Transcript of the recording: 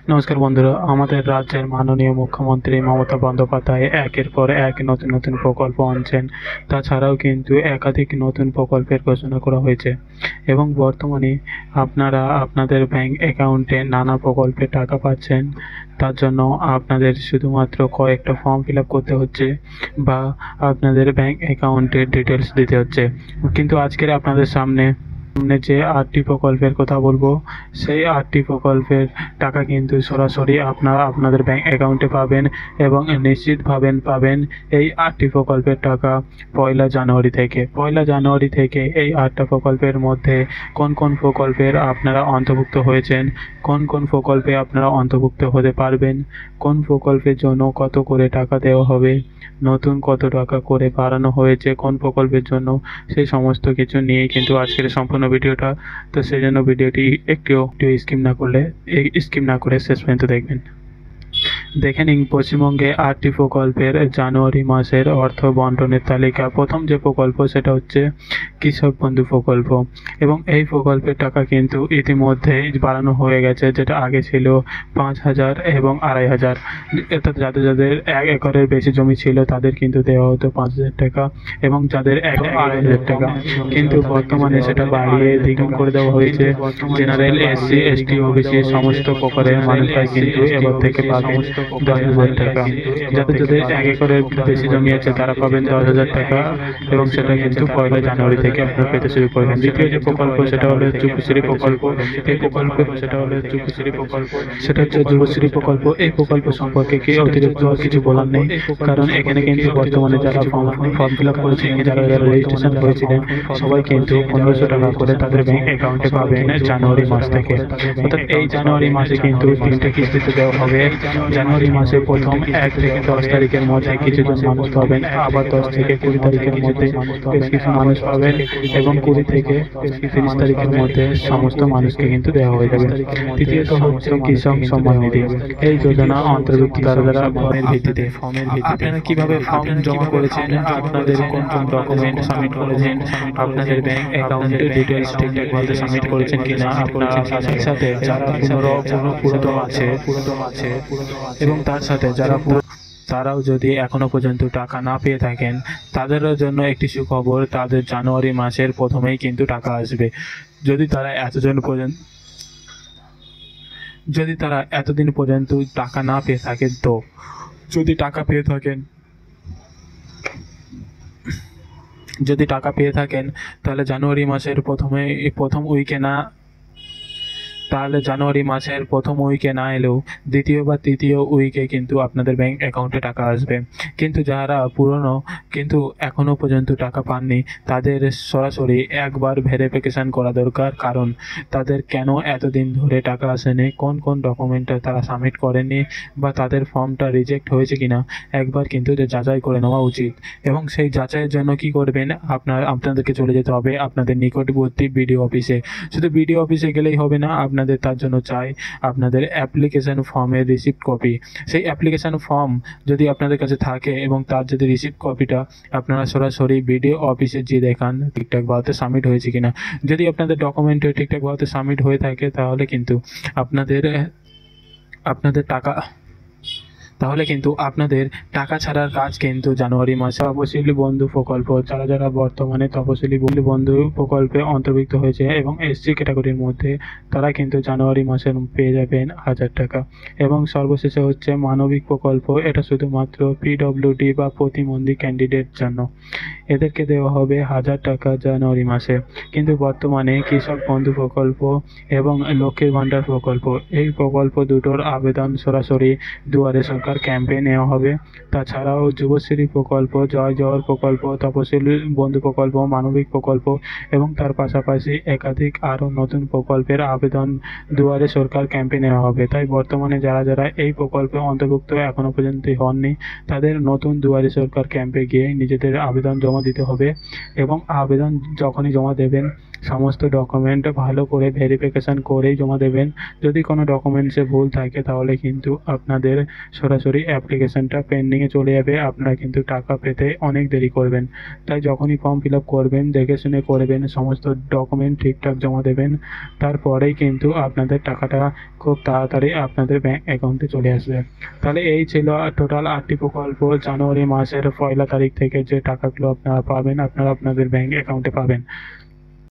নমস্কার বন্ধুরা, আমাদের রাজ্যের মাননীয় মুখ্যমন্ত্রী মমতা বন্দ্যোপাধ্যায় একের পর এক নতুন নতুন প্রকল্প আনছেন। তাছাড়াও কিন্তু একাধিক নতুন প্রকল্পের ঘোষণা করা হয়েছে এবং বর্তমানে আপনারা আপনাদের ব্যাংক অ্যাকাউন্টে নানা প্রকল্পের টাকা পাচ্ছেন। তার জন্য আপনাদের শুধুমাত্র কয়েকটা ফর্ম ফিল আপ করতে হচ্ছে বা আপনাদের ব্যাংক অ্যাকাউন্টের ডিটেলস দিতে হচ্ছে। কিন্তু আজকের আপনাদের সামনে যে 8টি প্রকল্পের কথা বলবো, সেই 8টি প্রকল্পের টাকা কিন্তু সরাসরি আপনাদের ব্যাংক অ্যাকাউন্টে পাবেন এবং নিশ্চিতভাবে পাবেন। এই 8টি প্রকল্পের টাকা পয়লা জানুয়ারি থেকে এই 8টা প্রকল্পের মধ্যে কোন কোন প্রকল্পের আপনারা অন্তর্ভুক্ত হয়েছেন, কোন কোন প্রকল্পে আপনারা অন্তর্ভুক্ত হতে পারবেন, কোন প্রকল্পের জন্য কত করে টাকা দেওয়া হবে, নতুন কত টাকা করে বাড়ানো হয়েছে কোন প্রকল্পের জন্য, সেই সমস্ত কিছু নিয়েই কিন্তু আজকের সম্পূর্ণ ভিডিওটা। তো সেই জন্য ভিডিওটি একটু স্কিপ না করে শেষ পর্যন্ত দেখবেন। দেখে নিন পশ্চিমবঙ্গে 8টি প্রকল্পের জানুয়ারি মাসের অর্থ বন্টনের তালিকা। প্রথম যে প্রকল্প সেটা হচ্ছে কৃষক বন্ধু প্রকল্প এবং এই প্রকল্পের টাকা কিন্তু ইতিমধ্যেই বাড়ানো হয়ে গেছে। যেটা আগে ছিল 5,000 এবং 2,500, অর্থাৎ যাদের 1 একরের বেশি জমি ছিল তাদের কিন্তু দেওয়া হতো 5,000 টাকা এবং যাদের 2,500 টাকা, কিন্তু বর্তমানে সেটা বাড়িয়ে দ্বিগুণ করে দেওয়া হয়েছে। জেনারেল, এসসি, এসটি, ওবিসি সমস্ত প্রকারের মানুষরাই কিন্তু এবার থেকে পাবেন 10,000 টাকা। যাদের 1 একরের বেশি জমি আছে তারা পাবেন 10,000 টাকা এবং সেটা কিন্তু পয়লা জানুয়ারি থেকে আপনারা পেতে শুরু করবেন। দ্বিতীয় যে প্রকল্প সেটা হলো যুবশ্রী প্রকল্প। সেটা হচ্ছে যুবশ্রী প্রকল্প। এই প্রকল্প সম্পর্কে কি অতিরিক্ত কিছু বলার নেই, কারণ এখানে কিন্তু বর্তমানে যারা ফর্ম ফিল আপ করেছেন, যারা রেজিস্ট্রেশন করেছিলেন, সবাই কিন্তু 1,500 টাকা করে তাদের ব্যাংক অ্যাকাউন্টে পাবেন জানুয়ারি মাস থেকে। অর্থাৎ এই জানুয়ারি মাসে কিন্তু 3টে কিস্তিতে দেওয়া হবে। জানুয়ারি মাসে প্রথম 1 থেকে 10 তারিখের মধ্যে কিছুজন মানুষ পাবেন, আবার 10 থেকে 20 তারিখের মধ্যে বেশ কিছু মানুষ পাবেন এবং 20 থেকে 30 তারিখের মধ্যে সমস্ত মানুষকে কিন্তু দেওয়া হয়ে যাবে। তৃতীয়ত হচ্ছে কৃষক সম্মান নিধি। এই যোজনা অন্তর্ভুক্ত যারা ফর্মের ভিত্তিতে আপনারা কিভাবে ফর্ম জমা করেছেন, আপনাদের কোন কোন ডকুমেন্ট সাবমিট করেছেন, আপনাদের ব্যাংক অ্যাকাউন্টের ডিটেইলস ঠিকঠাকভাবে সাবমিট করেছেন কিনা, আপনারা সাথে যারা পুরাতন আছে এবং তার সাথে যারা তারাও যদি এখনো পর্যন্ত টাকা না পেয়ে থাকেন তাদেরও জন্য একটি সুখবর, তাদের জানুয়ারি মাসের প্রথমেই কিন্তু টাকা আসবে। যদি তারা এতদিন পর্যন্ত টাকা না পেয়ে থাকেন, তো যদি টাকা পেয়ে থাকেন তাহলে জানুয়ারি মাসের প্রথম উইকে না এলেও দ্বিতীয় বা তৃতীয় উইকে কিন্তু আপনাদের ব্যাংক অ্যাকাউন্টে টাকা আসবে। কিন্তু যারা পুরনো কিন্তু এখনো পর্যন্ত টাকা পাননি তাদের সরাসরি একবার ভেরিফিকেশন করা দরকার, কারণ তাদের কেন এতদিন ধরে টাকা আসেনি, কোন কোন ডকুমেন্টটা তারা সাবমিট করেনি বা তাদের ফর্মটা রিজেক্ট হয়েছে কিনা একবার কিন্তু যাচাই করে নেওয়া উচিত। এবং সেই যাচাইয়ের জন্য কি করবেন, আপনাদেরকে চলে যেতে হবে আপনাদের নিকটবর্তী বিডিও অফিসে। শুধু বিডিও অফিসে গেলেই হবে না, আপনাদের তার জন্য চাই আপনাদের অ্যাপ্লিকেশন ফর্মের রিসিপ্ট কপি। সেই অ্যাপ্লিকেশন ফর্ম যদি আপনাদের কাছে থাকে এবং তার যদি রিসিপ্ট কপিটা আপনারা সরাসরি বিডিও অফিসে গিয়ে দেখান ঠিকঠাকভাবে সাবমিট হয়েছে কিনা। যদি আপনাদের ডকুমেন্টে ঠিকঠাকভাবে সাবমিট হয়ে থাকে তাহলে কিন্তু আপনাদের টাকা ছাড়ার কাজ কিন্তু জানুয়ারি মাসে। তপশিলি বন্ধু প্রকল্প, যারা বর্তমানে তপশিলি বন্ধু প্রকল্পে অন্তর্ভুক্ত হয়েছে এবং এসসি ক্যাটাগরির মধ্যে, তারা কিন্তু জানুয়ারি মাসে পেয়ে যাবেন 1,000 টাকা। এবং সর্বশেষে হচ্ছে মানবিক প্রকল্প। এটা শুধুমাত্র পিডব্লিউডি বা প্রতিবন্ধী ক্যান্ডিডেট জন্য, এদেরকে দেওয়া হবে 1,000 টাকা জানুয়ারি মাসে। কিন্তু বর্তমানে কৃষক বন্ধু প্রকল্প এবং লক্ষ্মীর ভাণ্ডার প্রকল্প, এই প্রকল্প দুটোর আবেদন সরাসরি দুয়ারে সরকার ক্যাম্পে নেওয়া হবে। তাছাড়াও যুবশ্রী প্রকল্প, জয় জওয়ার প্রকল্প, তপশিলি বন্ধু প্রকল্প, মানবিক প্রকল্প এবং তার পাশাপাশি একাধিক আরও নতুন প্রকল্পের আবেদন দুয়ারে সরকার ক্যাম্পে নেওয়া হবে। তাই বর্তমানে যারা এই প্রকল্পে অন্তর্ভুক্ত এখনও পর্যন্ত হননি তাদের নতুন দুয়ারে সরকার ক্যাম্পে গিয়ে নিজেদের আবেদন জমা দিতে হবে এবং আবেদন যখনই জমা দেবেন সমস্ত ডকুমেন্ট ভালো করে ভেরিফিকেশন করেই জমা দেবেন। যদি কোনো ডকুমেন্টসে ভুল থাকে তাহলে কিন্তু আপনাদের সরাসরি অ্যাপ্লিকেশনটা পেন্ডিংয়ে চলে যাবে, আপনারা কিন্তু টাকা পেতে অনেক দেরি করবেন। তাই যখনই ফর্ম ফিল আপ করবেন দেখে শুনে করবেন, সমস্ত ডকুমেন্ট ঠিকঠাক জমা দেবেন, তারপরেই কিন্তু আপনাদের টাকাটা খুব তাড়াতাড়ি আপনাদের ব্যাঙ্ক অ্যাকাউন্টে চলে আসবে। তাহলে এই ছিল টোটাল 8টি প্রকল্প। জানুয়ারি মাসের 1 তারিখ থেকে যে টাকাগুলো আপনারা পাবেন, আপনারা আপনাদের ব্যাঙ্ক অ্যাকাউন্টে পাবেন।